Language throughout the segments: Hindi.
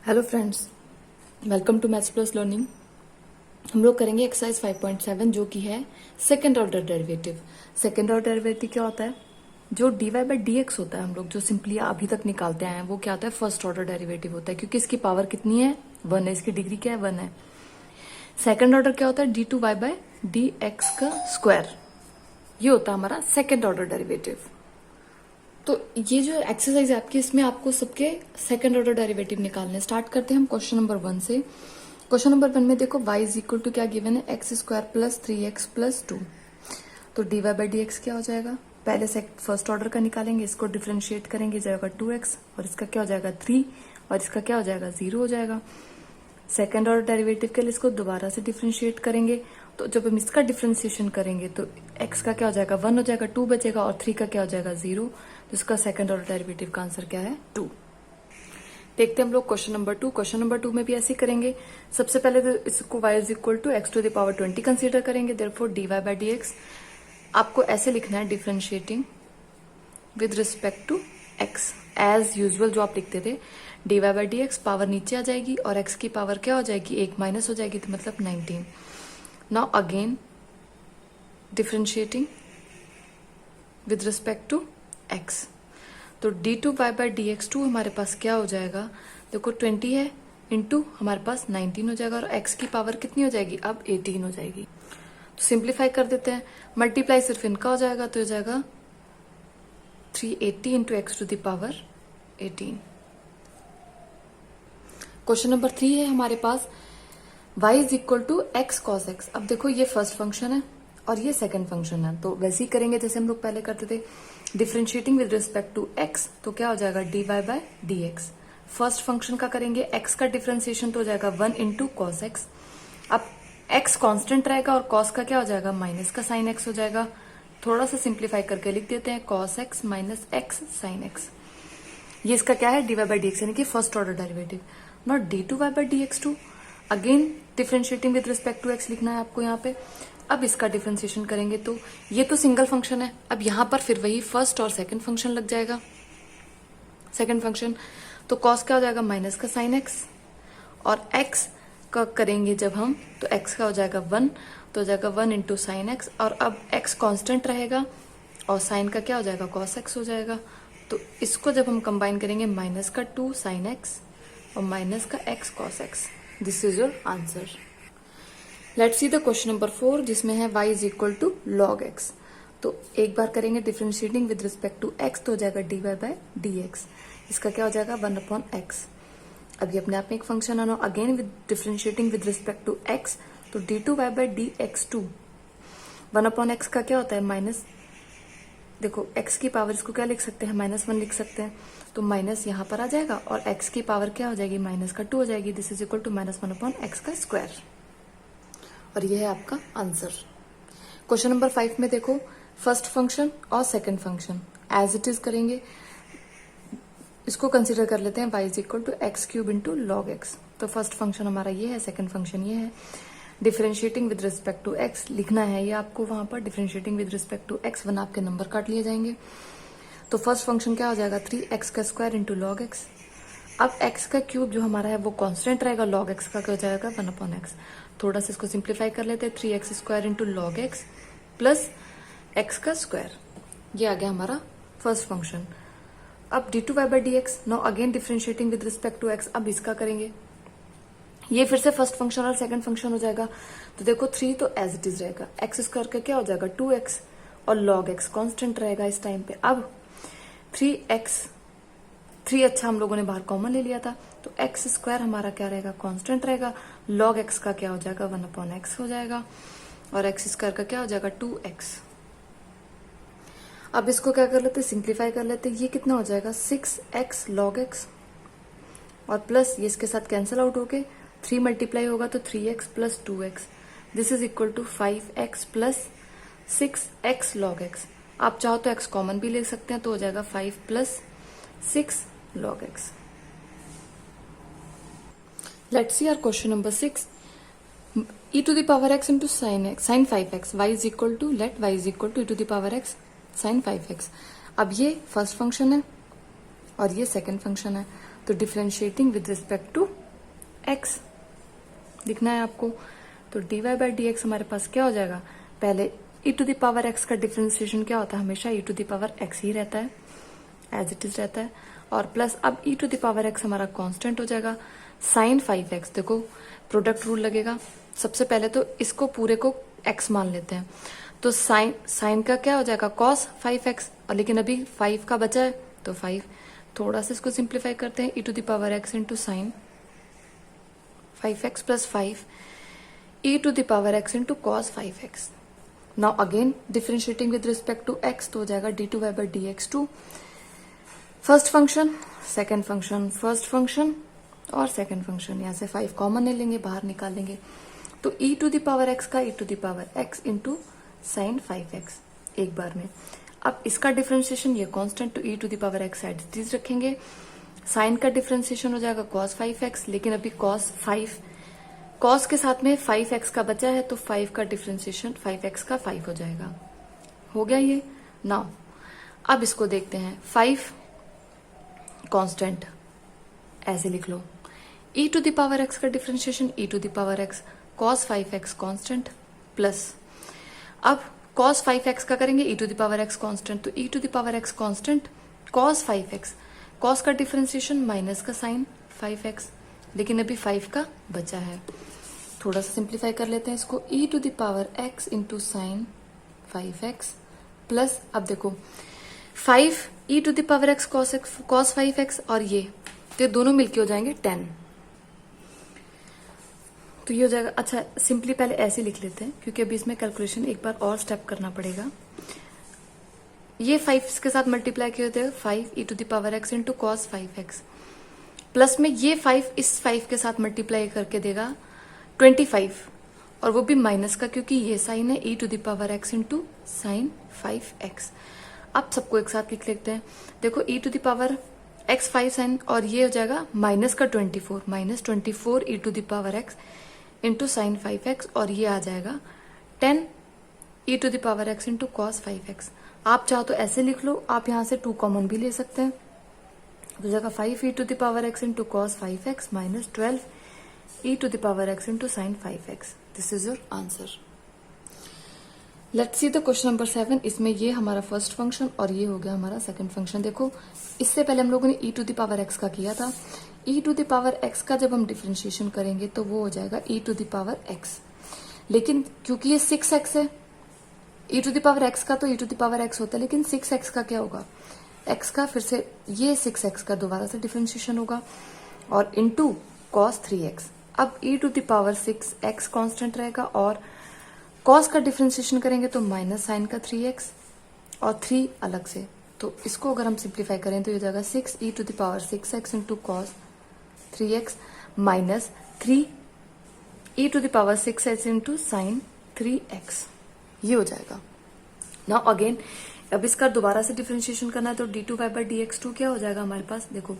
Hello friends, welcome to maths plus learning. हम लोग करेंगे एक्सरसाइज 5.7 जो कि है second order derivative. Second order derivative क्या होता है? जो dy बाई डी एक्स होता है, हम लोग जो सिंपली अभी तक निकालते आए हैं, वो क्या होता है? फर्स्ट ऑर्डर डेरिवेटिव होता है, क्योंकि इसकी पावर कितनी है? 1 है, इसकी डिग्री क्या है? 1 है। सेकंड ऑर्डर क्या होता है? d2y बाई डी एक्स का स्क्वायर, ये होता है हमारा सेकेंड ऑर्डर डेरिवेटिव। तो ये जो एक्सरसाइज है आपकी, इसमें आपको सबके सेकंड ऑर्डर डेरिवेटिव निकालने। स्टार्ट करते हैं हम क्वेश्चन नंबर 1 से। क्वेश्चन नंबर 1 में देखो y इज इक्वल टू क्या गिवन है? X square plus 3x plus 2। तो dy बाई डी एक्स क्या हो जाएगा? पहले से फर्स्ट ऑर्डर का निकालेंगे, इसको डिफ्रेंशिएट करेंगे, जाएगा 2x, और इसका क्या हो जाएगा? 3, और इसका क्या हो जाएगा? 0 हो जाएगा। सेकेंड ऑर्डर डेरिवेटिव के लिए इसको दोबारा से डिफ्रेंशिएट करेंगे, तो जब हम इसका डिफ्रेंशिएशन करेंगे तो x का क्या हो जाएगा? 1 हो जाएगा, 2 बचेगा, और 3 का क्या हो जाएगा? 0। तो इसका सेकंड ऑर्डर डेरिवेटिव का आंसर क्या है? 2। देखते हैं हम लोग क्वेश्चन नंबर 2। क्वेश्चन नंबर 2 में भी ऐसे करेंगे। सबसे पहले तो इसको y is equal to x to the power 20 consider करेंगे। Therefore dy by d x आपको ऐसे लिखना है, differentiating with respect to x। As usual जो आप लिखते थे, dy by d x power नीचे आ जाएगी और x की पावर क्या हो जाएगी? 1 माइनस हो जाएगी, तो मतलब 19। Now again differentiating with respect to x, तो d2y बाई डी एक्स 2 हमारे पास क्या हो जाएगा? देखो 20 है, इंटू हमारे पास 19 हो जाएगा, और x की पावर कितनी हो जाएगी? अब 18 हो जाएगी। तो सिंप्लीफाई कर देते हैं, मल्टीप्लाई सिर्फ इनका हो जाएगा, तो हो जाएगा 380 into x to the power 18। Question number 3 है हमारे पास, y is equal to x cos x. अब देखो ये फर्स्ट फंक्शन है और ये सेकंड फंक्शन है, तो वैसे ही करेंगे जैसे हम लोग पहले करते थे, differentiating with respect to x, तो क्या हो जाएगा? dy by d x. First function का करेंगे, x का डिफरेंशिएशन तो हो जाएगा 1 इंटू कॉस एक्स। अब x कांस्टेंट रहेगा और cos का क्या हो जाएगा? माइनस का साइन x हो जाएगा। थोड़ा सा सिंप्लीफाई करके लिख देते हैं, cos x minus x sine x। ये इसका क्या है? dy बाई डी एक्स, यानी कि first order derivative. Not d2y by d x 2, again differentiating with respect to x लिखना है आपको यहाँ पे। अब इसका डिफरेंशिएशन करेंगे तो ये तो सिंगल फंक्शन है, अब यहां पर फिर वही फर्स्ट और सेकंड फंक्शन लग जाएगा। सेकंड फंक्शन तो cos क्या हो जाएगा? माइनस का साइन x, और x का करेंगे जब हम, तो x का हो जाएगा 1, तो हो जाएगा 1 इंटू साइन एक्स, और अब x कांस्टेंट रहेगा और साइन का क्या हो जाएगा? cos x हो जाएगा। तो इसको जब हम कंबाइन करेंगे, माइनस का 2 साइन x और माइनस का x cos x। This is your answer. Let's see the question number 4, जिसमें है y is equal to log x। तो एक बार करेंगे differentiating with respect to x, तो हो जाएगा dy बाई डी एक्स। इसका क्या हो जाएगा? 1 अपॉन x। अब ये अपने आप में एक फंक्शन है। Again with differentiating with respect to x, तो d2y by d x 2, 1 upon x का क्या होता है? माइनस, देखो x की पावर इसको क्या लिख सकते हैं? -1 लिख सकते हैं, तो माइनस यहाँ पर आ जाएगा, और x की पावर क्या हो जाएगी? माइनस का 2 हो जाएगी। This is equal to -1 upon x का स्क्वायर, और ये है आपका आंसर। क्वेश्चन नंबर 5 में देखो, फर्स्ट फंक्शन और second function as it is करेंगे। इसको कंसीडर कर लेते हैं, y is equal to x cube into log x. तो फर्स्ट फंक्शन हमारा ये है, सेकंड फंक्शन ये है। Differentiating with respect to x लिखना है ये आपको वहां पर, differentiating with respect to x, 1 आपके नंबर काट लिए जाएंगे। तो फर्स्ट फंक्शन क्या हो जाएगा? 3x का स्क्वायर इंटू लॉग एक्स। अब x का क्यूब जो हमारा है वो कांस्टेंट रहेगा, log x का क्या हो जाएगा? 1 अपॉन एक्स। थोड़ा सा इसको सिंप्लीफाई कर लेते हैं, 3x square into log x plus x का स्क्वायर। ये आ गया हमारा फर्स्ट फंक्शन। अब d2y by d x, now again differentiating with respect to x। अब इसका करेंगे, ये फिर से फर्स्ट फंक्शन और सेकंड फंक्शन हो जाएगा। तो देखो 3 तो एज इट इज रहेगा, एक्स स्क्वायर का क्या हो जाएगा? 2x, और log x कांस्टेंट रहेगा इस टाइम पे। अब 3 अच्छा हम लोगों ने बाहर कॉमन ले लिया था, तो एक्स स्क्वायर हमारा क्या रहेगा? कांस्टेंट रहेगा। log x का क्या हो जाएगा? 1 अपॉन एक्स हो जाएगा, और एक्स स्क्वायर का क्या हो जाएगा? 2x। अब इसको क्या कर लेते हैं? सिंप्लीफाई कर लेते हैं। ये कितना हो जाएगा? 6x log x, और प्लस ये इसके साथ कैंसिल आउट होके 3 मल्टीप्लाई होगा, तो 3x plus 2x। This is equal to 5x plus 6x log x। आप चाहो तो x कॉमन भी ले सकते हैं, तो हो जाएगा 5 plus 6 log x। Let's see our question number 6. e to the power x into sin 5x, y is equal to, let y is equal to e to the power x sin 5x। अब ये फर्स्ट फंक्शन है और ये सेकंड फंक्शन है, तो differentiating with respect to x लिखना है आपको। तो dy बाई डी एक्स हमारे पास क्या हो जाएगा, पहले e to the power x का डिफरेंशिएशन क्या होता है, हमेशा e to the power x ही रहता है, एज इट इज रहता है। और प्लस अब e to the power x हमारा कांस्टेंट हो जाएगा, साइन 5x। देखो प्रोडक्ट रूल लगेगा, सबसे पहले तो इसको पूरे को x मान लेते हैं, तो साइन का क्या हो जाएगा cos 5x, और लेकिन अभी 5 का बचा है तो 5, थोड़ा सा इसको सिंप्लीफाई करते हैं, e to the power x into sine 5x plus 5 e to the power x into cos 5x। Now again differentiating with respect to x, तो हो जाएगा d2y by d x two first function, second function, first function और सेकेंड फंक्शन, यहां से 5 कॉमन ले लेंगे, बाहर निकाल लेंगे, तो e to the power x का e to the power x into sine 5x एक बार में। अब इसका डिफरेंशिएशन, ये कांस्टेंट, तो e to the power x side चीज रखेंगे, साइन का डिफरेंशिएशन हो जाएगा cos 5x, लेकिन अभी cos के साथ में 5x का बचा है, तो 5 का डिफरेंशिएशन 5x का 5 हो जाएगा। हो गया ये। नाउ अब इसको देखते हैं, 5 कांस्टेंट ऐसे लिख लो, e to the power x का differentiation e to the power x cos 5x constant plus, अब cos 5x का करेंगे e to the power x constant, तो e to the power x constant cos 5x, cos का डिफरेंशिएशन माइनस का साइन 5x, लेकिन अभी 5 का बचा है, थोड़ा सा सिंप्लीफाई कर लेते हैं इसको, e to the power x into sine 5x plus, अब देखो 5 e to the power x cos 5x और ये, तो दोनों मिलके हो जाएंगे 10, तो ये हो जाएगा। अच्छा सिंपली पहले ऐसे लिख लेते हैं, क्योंकि अभी इसमें कैलकुलेशन एक बार और स्टेप करना पड़ेगा। ये 5 के साथ मल्टीप्लाई किए होते हैं, 5 e to the power x into cos 5x, plus में ये 5 इस 5 के साथ मल्टीप्लाई करके देगा 25, और वो भी माइनस का, क्योंकि ये साइन है e to the power x into sine 5x। अब सबको एक साथ लिख लेते हैं, देखो e to the power x 5 sine, और ये हो जाएगा माइनस का 24, minus 24 e to the power x into sine 5x, और ये आ जाएगा 10 e to the power x into cos 5x। आप चाहो तो ऐसे लिख लो, आप यहां से 2 कॉमन भी ले सकते हैं, तो जगह 5 e to the power x into cos 5x minus 12 e to the power x into sine 5x। This is your answer. Let's see the question number 7। इसमें ये हमारा फर्स्ट फंक्शन और ये हो गया हमारा सेकंड फंक्शन। देखो इससे पहले हम लोगों ने e to the power x का किया था, e to the power x का जब हम डिफरेंशिएशन करेंगे तो वो हो जाएगा e to the power x, लेकिन क्योंकि ये 6x है, e to the power x का तो e to the power x होता है, लेकिन 6x का क्या होगा, x का फिर से ये 6x का दोबारा से डिफरेंशिएशन होगा, और इनटू cos 3x। अब e to the power 6x constant रहेगा, और cos का डिफरेंशिएशन करेंगे तो माइनस साइन का 3x और 3 अलग से, तो इसको अगर हम सिंप्लीफाई करें तो ये हो जाएगा 6 e to the power 6x into cos 3x minus 3 e to the power 6x into sine 3x, ये हो जाएगा। नाउ अगेन अब इसका दोबारा से डिफरेंशिएशन करना है, तो d2y by d x to क्या हो जाएगा हमारे पास, देखो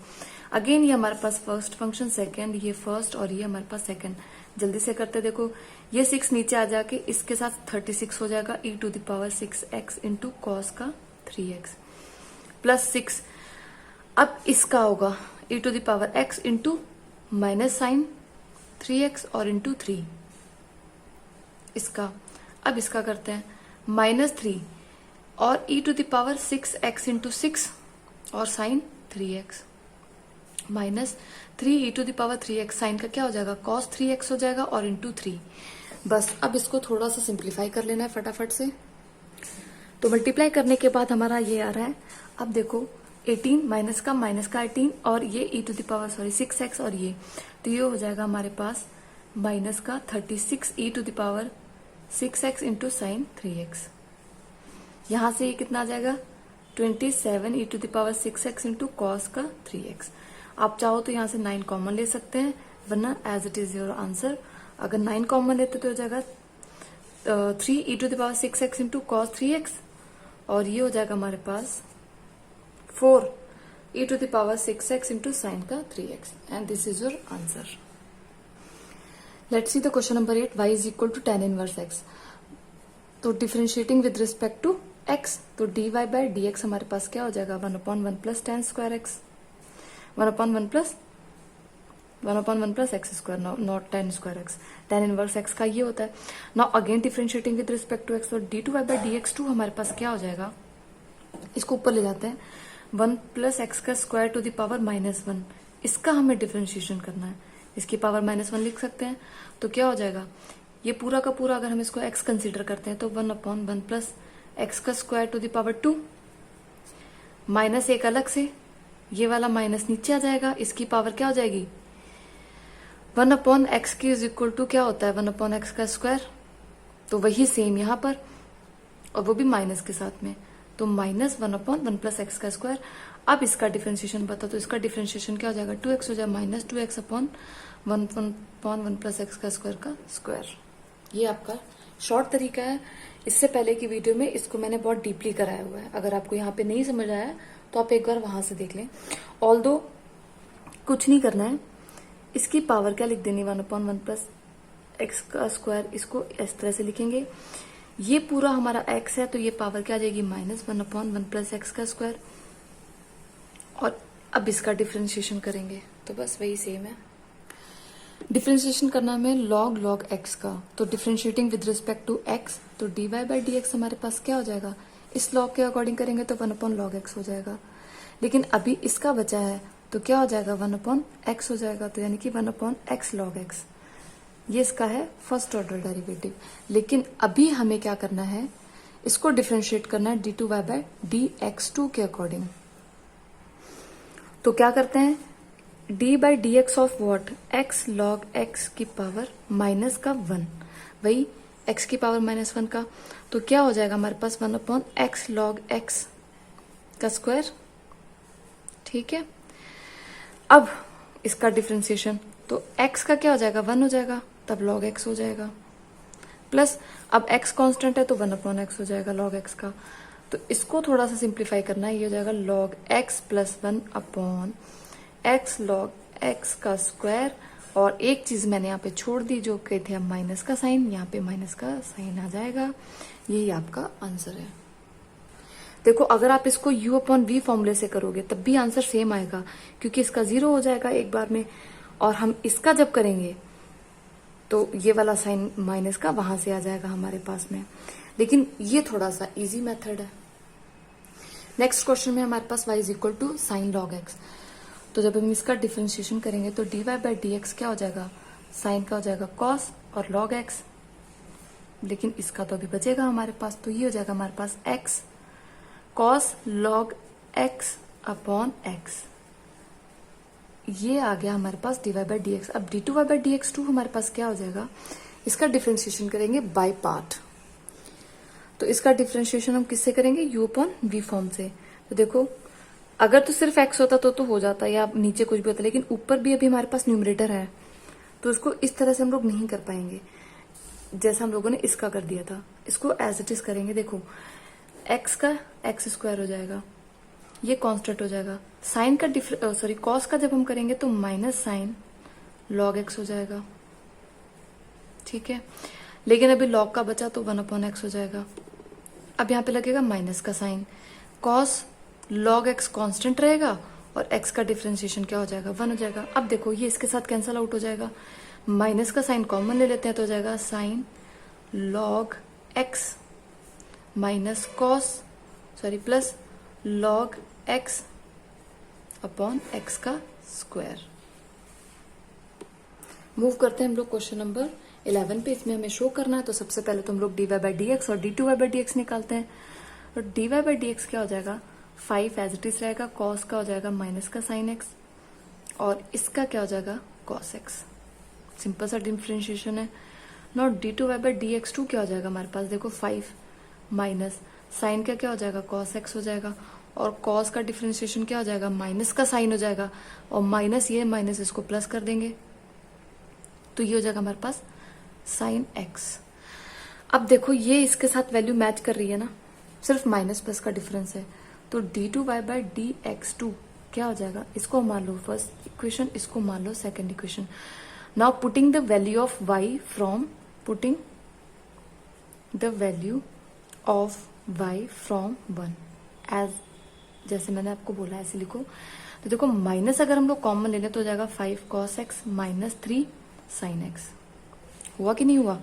अगेन ये हमारे पास फर्स्ट फंक्शन, सेकेंड ये फर्स्ट, और ये हमारे पास सेकेंड। जल्दी से करते देखो, ये 6 नीचे आ जाके इसके साथ 36 हो जाएगा e to the power 6x into cos का 3x प्लस 6, अब इसका होगा e to the power x into minus sine 3x और इंटू 3 इसका। अब इसका करते हैं माइनस 3 और e to the power 6x into 6 और sine 3x minus 3 e to the power 3x, sine का क्या हो जाएगा cos 3x हो जाएगा और इंटू 3। बस अब इसको थोड़ा सा सिंप्लीफाई कर लेना है फटाफट से। तो मल्टीप्लाई करने के बाद हमारा ये आ रहा है, अब देखो 18 माइनस का 18 और ये e to the power 6x और ये, तो ये हो जाएगा हमारे पास माइनस का 36 e to the power 6x into sine 3x। यहां से ये कितना आ जाएगा 27 e to the power 6x into cos का 3x। आप चाहो तो यहां से 9 कॉमन ले सकते हैं, वरना as it is your answer. अगर 9 कॉमन लेते तो हो जाएगा 3 e to the power 6x into cos 3x, और ये हो जाएगा हमारे पास 4 e to the power 6x into sine का 3x, and this is your answer. Let's see the question number 8, y is equal to tan inverse x। तो differentiating with respect to x, तो dy बाई डी एक्स हमारे पास क्या हो जाएगा 1/1 plus tan square x, 1/1 plus 1/1 plus x square, not tan square x, tan inverse x का ये होता है। Now again differentiating with respect to x, तो d2y/dx2 हमारे पास क्या हो जाएगा, इसको ऊपर ले जाते हैं, 1 प्लस एक्स का स्क्वायर टू द पावर -1, इसका हमें डिफरेंशिएशन करना है, इसकी पावर -1 लिख सकते हैं। तो क्या हो जाएगा, ये पूरा का पूरा अगर हम इसको x कंसीडर करते हैं तो 1/1 प्लस एक्स का स्क्वायर टू द पावर 2, माइनस एक अलग से, ये वाला माइनस नीचे आ जाएगा, इसकी पावर क्या हो जाएगी 1/x की इज इक्वल टू क्या होता है 1/x का स्क्वायर, तो वही सेम यहां पर, और वो भी माइनस के साथ में, तो -1/1 प्लस एक्स का स्क्वायर। अब इसका डिफरेंशिएशन बता, तो इसका डिफरेंशिएशन क्या हो जाएगा 2x हो जाएगा -2x/1/1 प्लस एक्स का स्क्वायर। ये आपका शॉर्ट तरीका है। इससे पहले की वीडियो में इसको मैंने बहुत डीपली कराया हुआ है, अगर आपको यहाँ पे नहीं समझ आया तो आप एक बार वहां से देख लें। ऑल्दो कुछ नहीं करना है, इसकी पावर क्या लिख देनी 1/1 प्लस एक्स का स्क्वायर, इसको इस तरह से लिखेंगे। ये पूरा हमारा x है तो ये पावर क्या आ जाएगी -1/1 प्लस एक्स का स्क्वायर, और अब इसका डिफरेंशिएशन करेंगे तो बस वही सेम है। डिफरेंशिएशन करना हमें log x का, तो differentiating with respect to x, तो dy/dx हमारे पास क्या हो जाएगा, इस log के अकॉर्डिंग करेंगे तो 1/log x हो जाएगा। लेकिन अभी इसका बचा है तो क्या हो जाएगा 1/x हो जाएगा, तो यानी कि 1/x log x, ये इसका है फर्स्ट ऑर्डर डेरिवेटिव। लेकिन अभी हमें क्या करना है, इसको डिफरेंशिएट करना है d2y/dx2 के अकॉर्डिंग। तो क्या करते हैं, d/dx of what, x log x की पावर माइनस का 1, वही x की पावर -1 का, तो क्या हो जाएगा हमारे पास 1/x log x का स्क्वायर। ठीक है, अब इसका डिफरेंशिएशन, तो x का क्या हो जाएगा 1 हो जाएगा, तब log x हो जाएगा, प्लस अब x कांस्टेंट है तो 1/x हो जाएगा log x का। तो इसको थोड़ा सा सिंप्लीफाई करना है, ये हो जाएगा log x plus 1/x log x का स्क्वायर, और एक चीज मैंने यहाँ पे छोड़ दी जो कहते थे हम माइनस का साइन, यहाँ पे माइनस का साइन आ जाएगा। यही आपका आंसर है। देखो अगर आप इसको u/v फॉर्मूले से करोगे तब भी आंसर सेम आएगा, क्योंकि इसका 0 हो जाएगा एक बार में, और हम इसका जब करेंगे तो ये वाला साइन माइनस का वहां से आ जाएगा हमारे पास में। लेकिन ये थोड़ा सा इजी मेथड है। नेक्स्ट क्वेश्चन में हमारे पास y is equal to sine log x, तो जब हम इसका डिफरेंशिएशन करेंगे तो dy/dx क्या हो जाएगा, साइन का हो जाएगा cos और log x, लेकिन इसका तो अभी बचेगा हमारे पास, तो ये हो जाएगा हमारे पास x cos log x upon x, ये आ गया हमारे पास dy/dx। अब d2y/dx2 हमारे पास क्या हो जाएगा, इसका डिफरेंशिएशन करेंगे बाय पार्ट, तो इसका डिफरेंशिएशन हम किससे करेंगे, u/v फॉर्म से। तो देखो अगर तो सिर्फ x होता तो हो जाता, या नीचे कुछ भी होता, लेकिन ऊपर भी अभी हमारे पास न्यूमरेटर है, तो इसको इस तरह से हम लोग नहीं कर पाएंगे जैसा हम लोगों ने इसका कर दिया था। इसको एज इट इज करेंगे, देखो x का x स्क्वायर हो जाएगा, ये कांस्टेंट हो जाएगा, साइन का कॉस का जब हम करेंगे तो माइनस साइन log x हो जाएगा। ठीक है, लेकिन अभी log का बचा तो 1/x हो जाएगा। अब यहाँ पे लगेगा माइनस का sine, cos log x constant रहेगा, और x का डिफरेंशिएशन क्या हो जाएगा 1 हो जाएगा। अब देखो ये इसके साथ कैंसल आउट हो जाएगा, माइनस का साइन कॉमन ले लेते हैं तो हो जाएगा sine log x minus plus log x upon x का स्क्वायर। मूव करते हैं हम लोग क्वेश्चन नंबर 11 पे। इसमें हमें शो करना है, तो सबसे पहले तो हम लोग dy/dx और d2y/dx निकालते हैं। तो dy/dx क्या हो जाएगा 5 एज इट इज रहेगा, cos का हो जाएगा माइनस का साइन x, और इसका क्या हो जाएगा cos x। सिंपल सा डिफरेंशिएशन है। नॉट d2y/dx2 क्या हो जाएगा हमारे पास, देखो 5 माइनस साइन का क्या हो जाएगा cos x हो जाएगा, और cos का डिफरेंशिएशन क्या हो जाएगा माइनस का साइन हो जाएगा, और माइनस ये माइनस इसको प्लस कर देंगे, तो ये हो जाएगा हमारे पास साइन x। अब देखो ये इसके साथ वैल्यू मैच कर रही है ना, सिर्फ माइनस प्लस का डिफरेंस है, तो d2y/dx2 क्या हो जाएगा, इसको मान लो फर्स्ट इक्वेशन, इसको मान लो second equation. Now putting the value of y from y from 1 as, जैसे मैंने आपको बोला ऐसे लिखो। तो देखो माइनस अगर हम लोग कॉमन ले लें तो हो जाएगा 5 cos x minus 3 sin x। हुआ कि नहीं हुआ?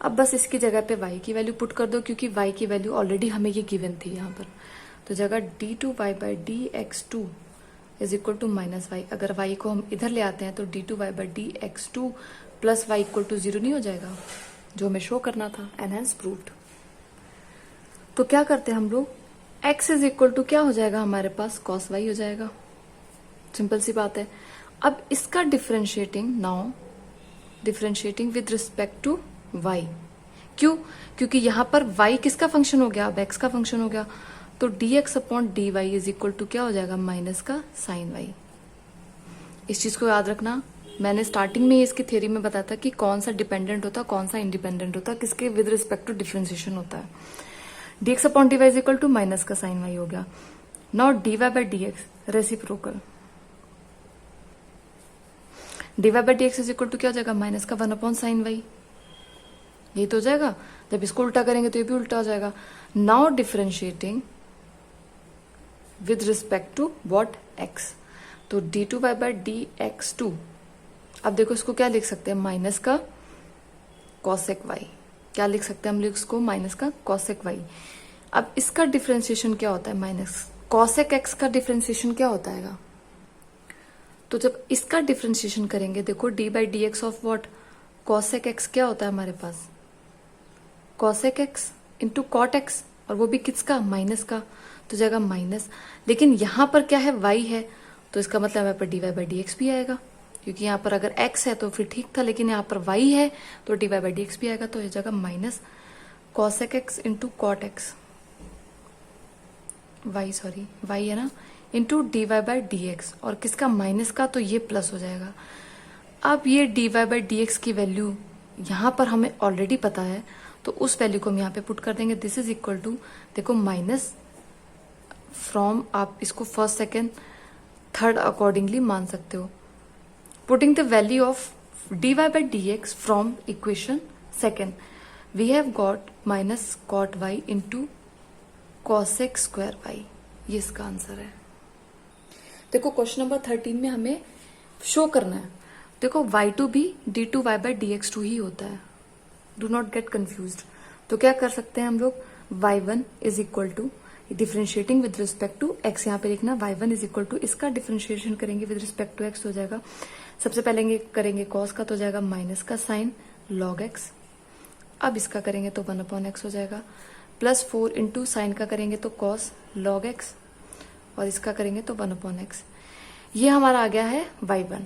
अब बस इसकी जगह पे y की वैल्यू पुट कर दो, क्योंकि y की वैल्यू ऑलरेडी हमें ये गिवन थी यहाँ पर। तो जगह d2y by d x two is equal to minus y. अगर y को हम इधर ले आते हैं तो d2y by d x two plus y equal to 0 नहीं हो जाएगा, जो हमें शो करना था। Hence proved. तो क्या करते हैं हम लोग, x इज इक्वल टू क्या हो जाएगा हमारे पास, cos y हो जाएगा। सिंपल सी बात है। अब इसका differentiating, now differentiating with respect to y। क्यों? क्योंकि यहां पर y किसका फंक्शन हो गया, अब x का फंक्शन हो गया। तो dx अपॉन dy इज इक्वल टू क्या हो जाएगा, माइनस का साइन y। इस चीज को याद रखना। मैंने स्टार्टिंग में इसकी थ्योरी में बताया था कि कौन सा डिपेंडेंट होता है, कौन सा इंडिपेंडेंट होता है, किसके विद रिस्पेक्ट टू डिफरेंशिएशन होता है। dx अपॉन dy is equal to minus का साइन y हो गया। Now dy by dx reciprocal, dy by dx is equal to क्या हो जाएगा, माइनस का 1 अपॉन साइन y। यही तो हो जाएगा। जब इसको उल्टा करेंगे तो ये भी उल्टा हो जाएगा। Now differentiating with respect to what, x। तो d2y by d x to, अब देखो इसको क्या लिख सकते हैं, माइनस का cosec y। क्या लिख सकते हैं हम लोग इसको, माइनस का cosec y। अब इसका डिफरेंशिएशन क्या होता है, माइनस cosec x का डिफरेंशिएशन क्या होता है। तो जब इसका डिफरेंशिएशन करेंगे, देखो d by d x of what, cosec x क्या होता है हमारे पास, cosec x into cot x, और वो भी किसका, माइनस का। तो जाएगा माइनस, लेकिन यहां पर क्या है, y है, तो इसका मतलब यहाँ पर dy बाई डी एक्स भी आएगा, क्योंकि यहाँ पर अगर x है तो फिर ठीक था, लेकिन यहाँ पर y है तो dy बाई डी एक्स भी आएगा। तो ये जगह minus cosec x into cot x, y है ना, into dy by d x, और किसका, माइनस का, तो ये प्लस हो जाएगा। अब ये dy बाई डी एक्स की वैल्यू यहाँ पर हमें ऑलरेडी पता है, तो उस वैल्यू को हम यहाँ पे पुट कर देंगे। दिस इज इक्वल टू, देखो माइनस फ्रॉम, आप इसको फर्स्ट सेकेंड थर्ड अकॉर्डिंगली मान सकते हो। Putting the value of dy by d x from equation second, we have got minus cot y into cosec square y। ये इसका आंसर है। देखो क्वेश्चन नंबर 13 में हमें शो करना है, देखो y2 भी d2y by d x two ही होता है, डू नॉट गेट कंफ्यूज्ड। तो क्या कर सकते हैं हम लोग, y1 is equal to differentiating with respect to x, यहाँ पे लिखना y1 इज इक्वल टू, इसका डिफरेंशिएशन करेंगे विद रिस्पेक्ट टू x हो जाएगा, सबसे पहले करेंगे cos का, तो हो जाएगा माइनस का साइन log x। अब इसका करेंगे तो 1 अपॉन x हो जाएगा, प्लस 4 इंटू साइन का करेंगे तो cos log x, और इसका करेंगे तो 1 अपॉन x। ये हमारा आ गया है y1।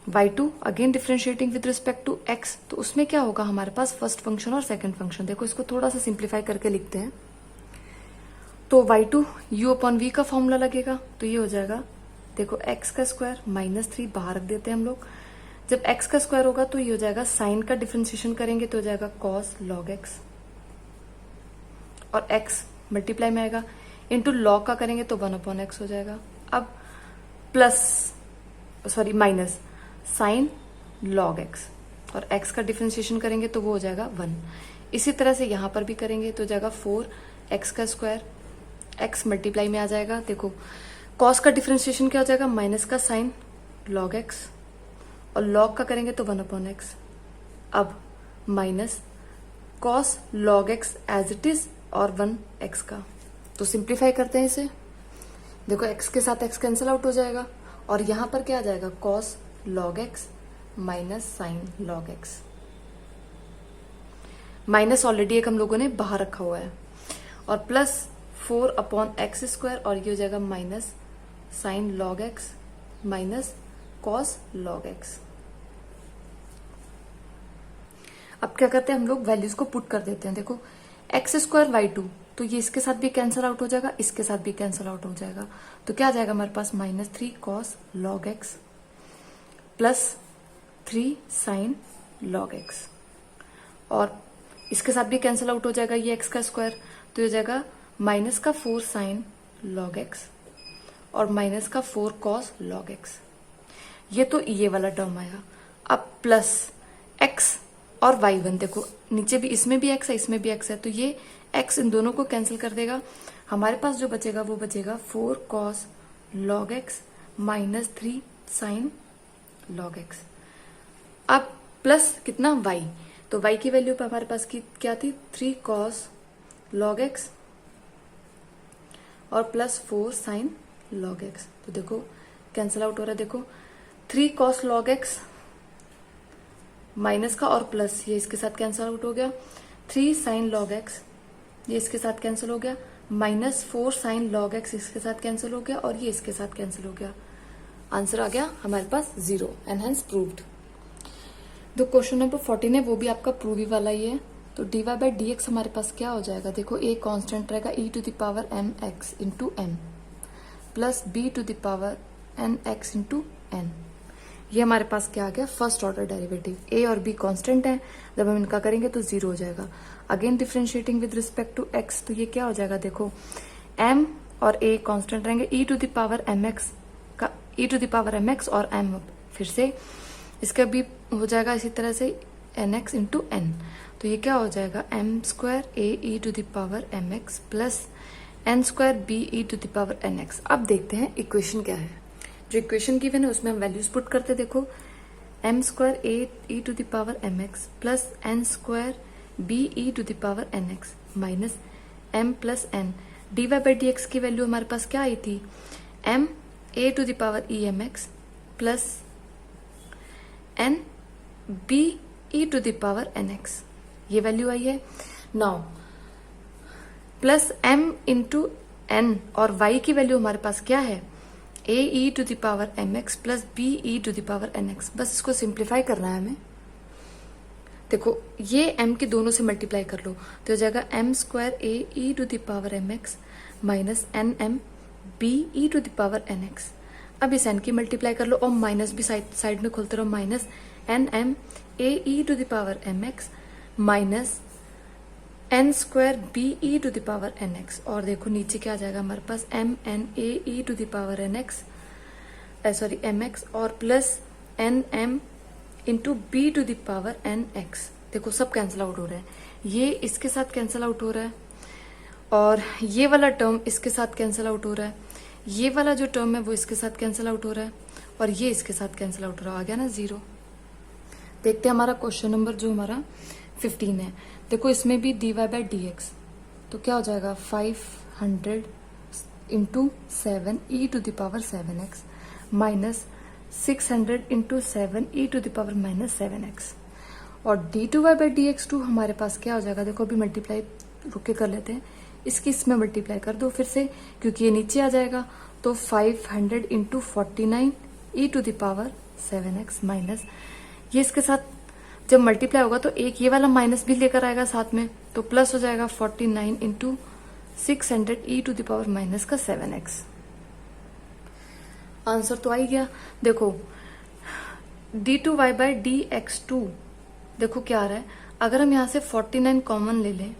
y2 again differentiating with respect to x, तो उसमें क्या होगा हमारे पास, फर्स्ट फंक्शन और सेकंड फंक्शन। देखो इसको थोड़ा सा सिंप्लीफाई करके लिखते हैं, तो y2 u अपॉन v का फॉर्मूला लगेगा, तो ये हो जाएगा, देखो x का स्क्वायर माइनस 3 बाहर रख देते हैं हम लोग। जब x का स्क्वायर होगा तो ये हो जाएगा, साइन का डिफरेंशिएशन करेंगे तो हो जाएगा cos log x, और x मल्टीप्लाई में आएगा, इंटू log का करेंगे तो 1 अपॉन x हो जाएगा। अब माइनस साइन log x, और x का डिफरेंशिएशन करेंगे तो वो हो जाएगा 1। इसी तरह से यहां पर भी करेंगे तो हो जाएगा 4x का स्क्वायर, x मल्टीप्लाई में आ जाएगा। देखो cos का डिफरेंशिएशन क्या हो जाएगा, माइनस का साइन log x, और log का करेंगे तो 1 अपॉन x। अब minus cos log x as it is, और 1x का, तो सिंप्लीफाई करते हैं इसे। देखो x के साथ x कैंसिल आउट हो जाएगा, और यहां पर क्या आ जाएगा, cos log x minus sine log x। Minus already एक हम लोगों ने बाहर रखा हुआ है, और प्लस 4 अपॉन एक्स स्क्वायर, और ये हो जाएगा minus sine log x minus cos log x। अब क्या करते हैं हम लोग, वैल्यूज को पुट कर देते हैं। देखो एक्स स्क्वायर y2, तो ये इसके साथ भी कैंसिल आउट हो जाएगा, इसके साथ भी कैंसिल आउट हो जाएगा, तो क्या आ जाएगा हमारे पास, minus 3 cos log x plus 3 sine log x, और इसके साथ भी कैंसिल आउट हो जाएगा ये x का स्क्वायर, तो ये हो जाएगा माइनस का 4 साइन log x और माइनस का 4 cos log x। ये तो ये वाला टर्म आया। अब प्लस x और y1, देखो नीचे भी, इसमें भी x है, इसमें भी x है, तो ये x इन दोनों को कैंसिल कर देगा। हमारे पास जो बचेगा वो बचेगा 4 cos log x -3 sign log x. अब प्लस कितना y, तो y की वैल्यू पे हमारे पास की क्या थी 3 cos log x और प्लस 4 साइन log x। तो देखो कैंसिल आउट हो रहा है, देखो 3 cos log x माइनस का और प्लस ये इसके साथ कैंसिल आउट हो गया, 3 साइन log x ये इसके साथ कैंसिल हो गया, -4 साइन log x इसके साथ कैंसिल हो गया और ये इसके साथ कैंसिल हो गया। आंसर आ गया हमारे पास 0 एंड हेंस प्रूव्ड। जो क्वेश्चन नंबर 14 है वो भी आपका प्रूव ही वाला ही है। तो dy बाई डी एक्स हमारे पास क्या हो जाएगा, देखो a कांस्टेंट रहेगा e to the power m x into n plus b to the power n x into n। ये हमारे पास क्या आ गया, फर्स्ट ऑर्डर डेरिवेटिव। a और b कांस्टेंट है, जब हम इनका करेंगे तो 0 हो जाएगा। Again differentiating with respect to x, तो ये क्या हो जाएगा, देखो m और a कांस्टेंट रहेंगे, e to the power mx का e to the power mx और m फिर से इसका भी हो जाएगा इसी तरह से nx इंटू n। तो ये क्या हो जाएगा m square a e to the power mx plus n square b e to the power nx। अब देखते हैं इक्वेशन क्या है। जो इक्वेशन गिवन है उसमें हम वैल्यूज पुट करते, देखो m square a e to the power mx plus n square b e to the power nx minus m plus n। dy by d x की वैल्यू हमारे पास क्या आई थी, m a to the power e mx plus n b e to the power nx, ये वैल्यू आई है। Now plus m into n और y की वैल्यू हमारे पास क्या है, a e to the power mx plus b e to the power nx। बस इसको सिंप्लीफाई करना है हमें। देखो ये m के दोनों से मल्टीप्लाई कर लो तो हो जाएगा m square a e to the power mx minus n m b e to the power nx। अब इस n की मल्टीप्लाई कर लो और माइनस भी साइड में खोलते रहो, minus n m a e to the power m x minus n square b e to the power n x. और देखो नीचे क्या आ जाएगा हमारे पास m n a e to the power n x sorry m x और plus n m into b to the power n x. देखो सब कैंसिल आउट हो रहा है, ये इसके साथ कैंसिल आउट हो रहा है और ये वाला टर्म इसके साथ कैंसिल आउट हो रहा है, ये वाला जो टर्म है वो इसके साथ कैंसिल आउट हो रहा है और ये इसके साथ कैंसिल आउट हो रहा है। आ गया ना 0। देखते हैं हमारा क्वेश्चन नंबर जो हमारा 15 है। देखो इसमें भी dy बाई डी एक्स तो क्या हो जाएगा 500 into 7 e to the power 7x minus 600 into 7 e to the power minus 7x। और dy by d x two हमारे पास क्या हो जाएगा, देखो अभी मल्टीप्लाई रुक के कर लेते हैं, इसकी इसमें मल्टीप्लाई कर दो फिर से क्योंकि ये नीचे आ जाएगा। तो 500 into 49 e to the power 7x minus ये इसके साथ जब मल्टीप्लाई होगा तो एक ये वाला माइनस भी लेकर आएगा साथ में, तो प्लस हो जाएगा 49 into 600 e to the power minus का 7x। आंसर तो आ ही गया। देखो d2y by d x to देखो क्या आ रहा है, अगर हम यहां से 49 कॉमन ले लें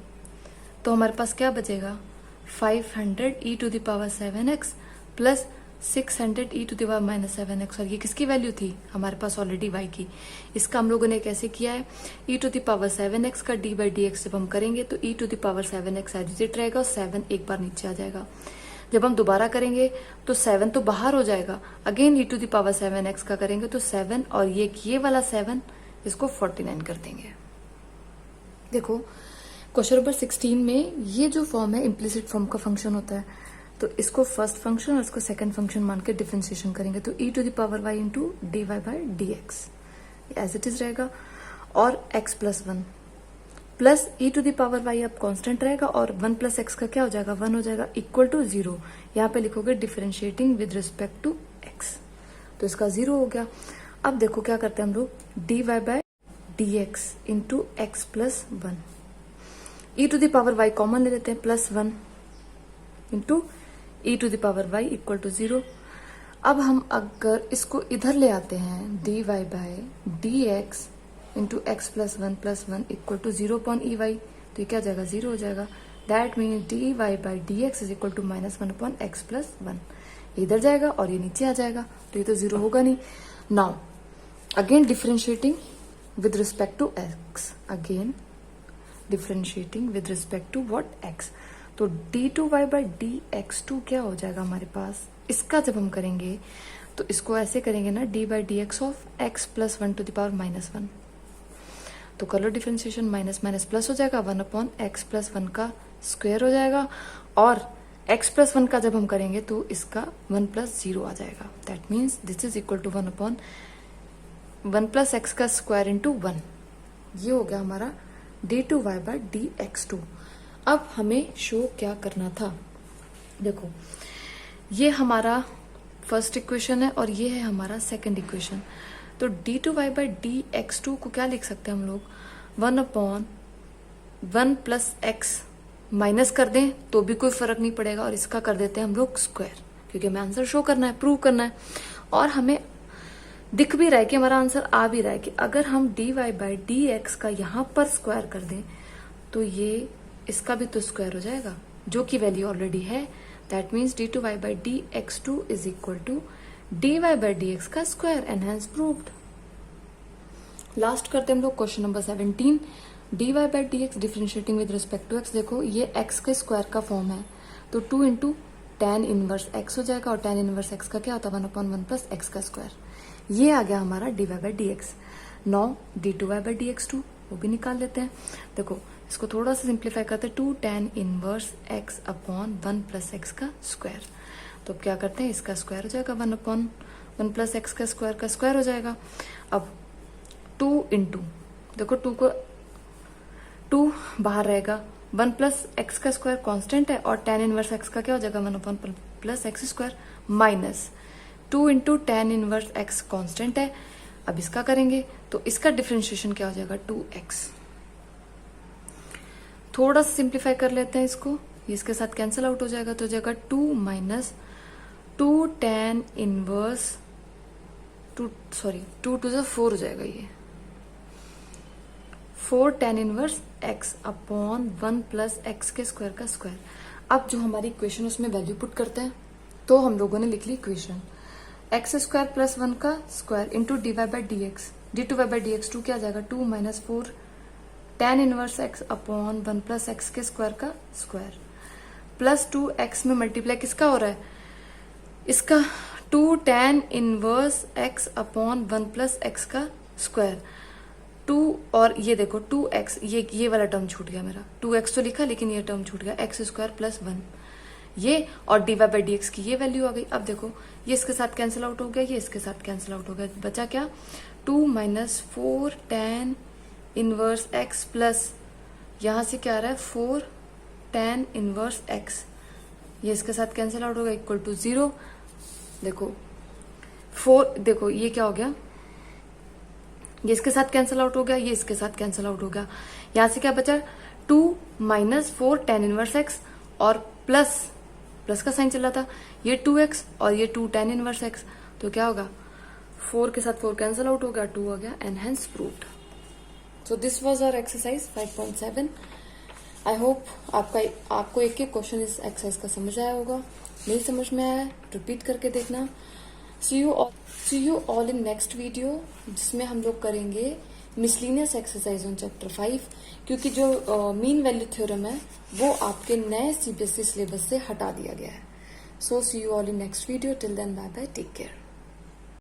तो हमारे पास क्या बचेगा 500 e to the power 7x plus 600 e to the power minus 7x। और ये किसकी वैल्यू थी हमारे पास ऑलरेडी y की। इसका हम लोगों ने कैसे किया है, ई टू द पावर 7x का d बाई डी एक्स जब हम करेंगे तो e to the power 7x एडिट रहेगा और 7 एक बार नीचे आ जाएगा। जब हम दोबारा करेंगे तो 7 तो बाहर हो जाएगा, again e to the power 7x का करेंगे तो 7 और ये वाला 7 इसको 49 कर देंगे। देखो क्वेश्चन नंबर 16 में ये जो फॉर्म है इम्प्लिसिट फॉर्म का फंक्शन होता है, तो इसको फर्स्ट फंक्शन और इसको सेकंड फंक्शन मान के डिफरेंशिएशन करेंगे तो e to the power y into d y by d x as it is रहेगा और x plus 1 plus e to the power y अब कांस्टेंट रहेगा और 1 प्लस एक्स का क्या हो जाएगा 1 हो जाएगा इक्वल टू 0। यहाँ पे लिखोगे differentiating with respect to x, तो इसका 0 हो गया। अब देखो क्या करते हैं हम लोग d y by d x into x plus 1, e to the power y common ले लेते हैं plus 1 into e to the power y equal to 0। अब हम अगर इसको इधर ले आते हैं d y by d x into x plus 1 equal to 0 upon e y, तो ये क्या जाएगा 0 हो जाएगा। That mean d y by d x is equal to minus 1 upon x plus 1, इधर जाएगा और ये नीचे आ जाएगा तो ये तो 0 होगा नहीं। Now again differentiating with respect to x, again differentiating with respect to what x, तो d2y by d x to क्या हो जाएगा हमारे पास, इसका जब हम करेंगे तो इसको ऐसे करेंगे ना, d by d x of x plus 1 to the power -1, तो कर लो डिफ्रेंशिएशन, माइनस माइनस प्लस हो जाएगा, 1 अपॉन एक्स प्लस 1 का स्क्वायर हो जाएगा, और x प्लस 1 का जब हम करेंगे तो इसका 1 प्लस 0 आ जाएगा। That means this is equal to 1 upon 1 plus x का स्क्वायर इंटू 1। ये हो गया हमारा d2y बाई dx2। अब हमें शो क्या करना था, देखो ये हमारा फर्स्ट इक्वेशन है और ये है हमारा सेकंड इक्वेशन। तो d2y बाई dx2 को क्या लिख सकते हैं हम लोग, 1 अपॉन 1 प्लस एक्स माइनस कर दें तो भी कोई फर्क नहीं पड़ेगा, और इसका कर देते हैं हम लोग स्क्वायर, क्योंकि हमें आंसर शो करना है, प्रूव करना है। और हमें दिख भी रहा है कि हमारा आंसर आ भी रहा है कि अगर हम dy बाई dx का यहां पर स्क्वायर कर दें तो ये इसका भी तो स्क्वायर हो जाएगा, जो कि वैल्यू ऑलरेडी है। That means d2y by dx2 is equal to dy by dx का square, and hence proved. Last करते हैं हम लोग question number 17, dy by dx differentiating with respect to x। देखो ये x के स्क्वायर का फॉर्म है, तो 2 इंटू tan इनवर्स x हो जाएगा, और tan इनवर्स x का क्या होता है, 1 अपॉन 1 प्लस एक्स का स्क्वायर। ये आ गया हमारा dy by dx। Now d2y by dx2 वो भी निकाल लेते हैं। देखो इसको थोड़ा सा सिंप्लीफाई करते हैं, 2 tan inverse x upon 1 plus x का स्क्वायर। तो अब क्या करते हैं, इसका स्क्वायर हो जाएगा, 1 अपॉन 1 प्लस एक्स का स्क्वायर हो जाएगा। अब 2 इंटू, देखो 2 को 2 बाहर रहेगा, 1 प्लस एक्स का स्क्वायर कांस्टेंट है, और tan इनवर्स एक्स का क्या हो जाएगा, 1 upon plus x square, minus 2 into tan inverse x constant है। अब इसका करेंगे तो इसका डिफरेंशिएशन क्या हो जाएगा, 2x। थोड़ा सा सिंप्लीफाई कर लेते हैं इसको, इसके साथ कैंसिल आउट हो जाएगा, तो हो जाएगा 2 माइनस 2 tan इनवर्स 2 टू 4 हो जाएगा, ये 4 tan inverse x upon 1 plus x के स्क्वायर का स्क्वायर। अब जो हमारी इक्वेशन उसमें वैल्यू पुट करते हैं, तो हम लोगों ने लिख ली इक्वेशन एक्स स्क्वायर प्लस 1 का square into dy by dx, d2y by dx2 क्या आ जाएगा, 2 minus 4 tan inverse x upon 1 plus x के स्क्वायर का स्क्वायर, प्लस 2x में मल्टीप्लाई किसका हो रहा है, इसका 2 tan inverse x upon 1 plus x का स्क्वायर, 2 और ये देखो 2x, ये वाला टर्म छूट गया मेरा, 2x तो लिखा लेकिन ये टर्म छूट गया, एक्स स्क्वायर प्लस 1 ये, और dy बाई dx की ये वैल्यू आ गई। अब देखो ये इसके साथ कैंसिल आउट हो गया, ये इसके साथ कैंसिल आउट हो गया, बचा क्या, 2 minus 4 tan inverse x plus यहां से क्या आ रहा है 4 tan इनवर्स x, ये इसके साथ कैंसिल आउट होगा, इक्वल टू 0। देखो 4, देखो ये क्या हो गया, ये इसके साथ कैंसिल आउट हो गया, ये इसके साथ कैंसिल आउट हो गया, यहां से क्या बचा 2 माइनस 4 tan इनवर्स x, और प्लस का साइन चल रहा था, ये 2x और ये 2 tan इनवर्स x, तो क्या होगा 4 के साथ 4 कैंसिल आउट हो गया, 2 हो गया, and hence proved. So this was our exercise 5.7। I hope आपको एक एक क्वेश्चन इस एक्सरसाइज का समझ आया होगा, नहीं समझ में आया रिपीट करके देखना। See you all in next video, जिसमें हम लोग करेंगे मिसलिनियस एक्सरसाइज ऑन चैप्टर 5, क्योंकि जो मीन वैल्यू थ्योरम है वो आपके नए सीबीएसई सिलेबस से हटा दिया गया है। So see you all in next video, till then bye bye, take care.